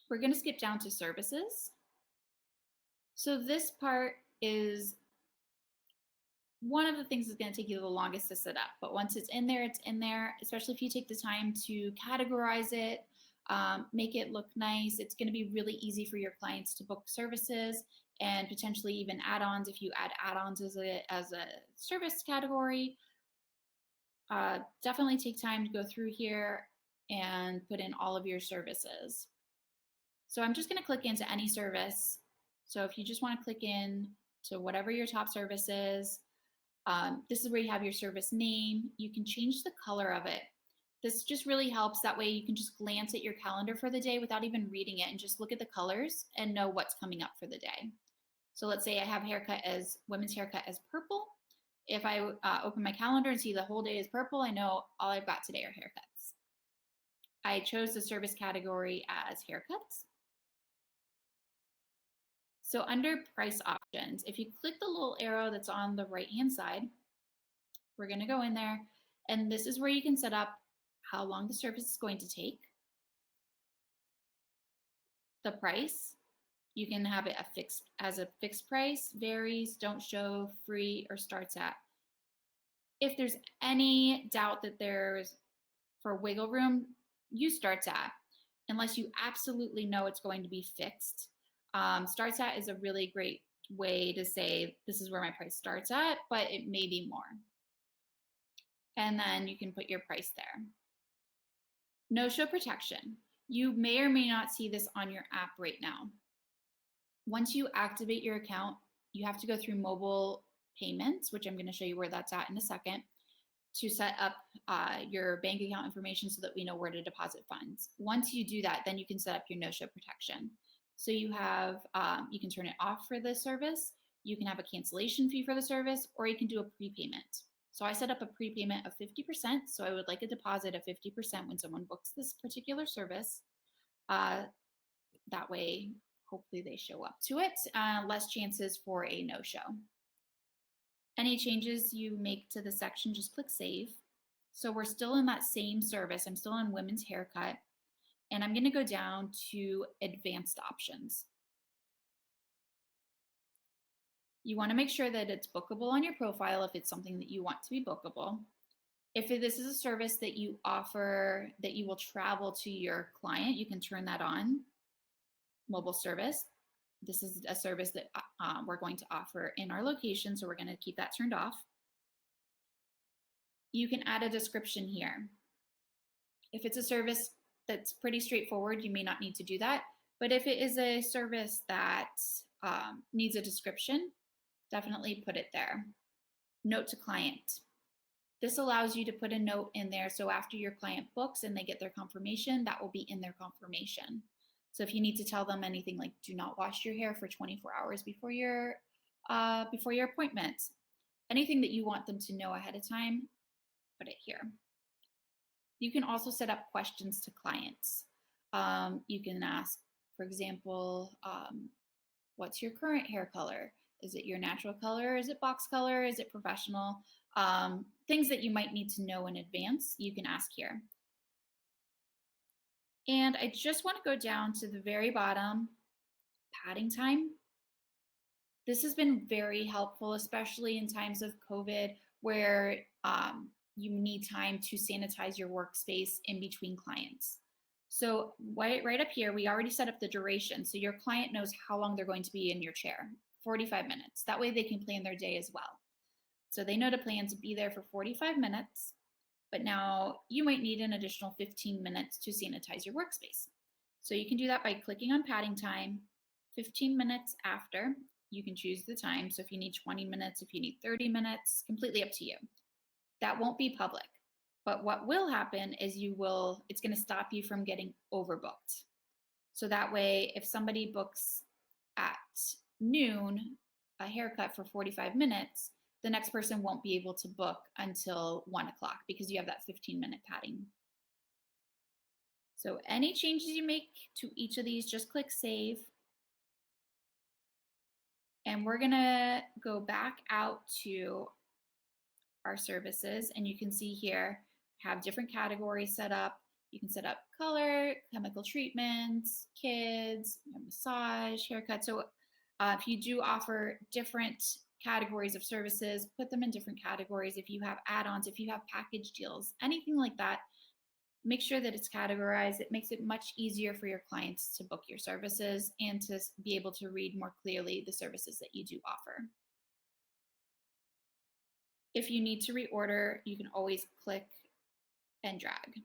We're going to skip down to services. So this part is one of the things that's going to take you the longest to set up. But once it's in there, especially if you take the time to categorize it, make it look nice. It's going to be really easy for your clients to book services and potentially even add-ons if you add add-ons as a service category. Definitely take time to go through here and put in all of your services. So I'm just going to click into any service. So if you just want to click in to whatever your top service is, this is where you have your service name. You can change the color of it. This just really helps. That way you can just glance at your calendar for the day without even reading it and just look at the colors and know what's coming up for the day. So let's say I have women's haircut as purple. If I open my calendar and see the whole day is purple, I know all I've got today are haircuts. I chose the service category as haircuts. So under price options, if you click the little arrow that's on the right-hand side, we're going to go in there, and this is where you can set up how long the service is going to take. The price, you can have it as a fixed price, varies, don't show, free, or starts at. If there's any doubt that there's for wiggle room, use starts at, unless you absolutely know it's going to be fixed. Starts at is a really great way to say this is where my price starts at, but it may be more. And then you can put your price there. No-show protection. You may or may not see this on your app right now. Once you activate your account, you have to go through mobile payments, which I'm going to show you where that's at in a second, to set up your bank account information so that we know where to deposit funds. Once you do that, then you can set up your no-show protection. So you have, you can turn it off for the service, you can have a cancellation fee for the service, or you can do a prepayment. So I set up a prepayment of 50%, so I would like a deposit of 50% when someone books this particular service. That way, hopefully they show up to it, less chances for a no-show. Any changes you make to the section, just click save. So we're still in that same service. I'm still in women's haircut, and I'm going to go down to advanced options. You want to make sure that it's bookable on your profile if it's something that you want to be bookable. If this is a service that you offer that you will travel to your client, you can turn that on. Mobile service. This is a service that we're going to offer in our location, so we're going to keep that turned off. You can add a description here. If it's a service that's pretty straightforward, you may not need to do that. But if it is a service that needs a description, definitely put it there. Note to client. This allows you to put a note in there, so after your client books and they get their confirmation, that will be in their confirmation. So if you need to tell them anything like do not wash your hair for 24 hours before your appointment, anything that you want them to know ahead of time, put it here. You can also set up questions to clients. You can ask, for example, what's your current hair color? Is it your natural color? Is it box color? Is it professional? Things that you might need to know in advance, you can ask here. And I just want to go down to the very bottom, padding time. This has been very helpful, especially in times of COVID where you need time to sanitize your workspace in between clients. So right up here, we already set up the duration. So your client knows how long they're going to be in your chair, 45 minutes. That way they can plan their day as well. So they know to plan to be there for 45 minutes. But now you might need an additional 15 minutes to sanitize your workspace. So you can do that by clicking on padding time. 15 minutes after, you can choose the time. So if you need 20 minutes, if you need 30 minutes, completely up to you. That won't be public. But what will happen is it's going to stop you from getting overbooked. So that way, if somebody books at noon a haircut for 45 minutes, the next person won't be able to book until 1 o'clock because you have that 15-minute padding. So any changes you make to each of these, just click save. And we're gonna go back out to our services, and you can see here, have different categories set up. You can set up color, chemical treatments, kids, massage, haircut. So if you do offer different categories of services, put them in different categories. If you have add-ons, if you have package deals, anything like that, make sure that it's categorized. It makes it much easier for your clients to book your services and to be able to read more clearly the services that you do offer. If you need to reorder, you can always click and drag.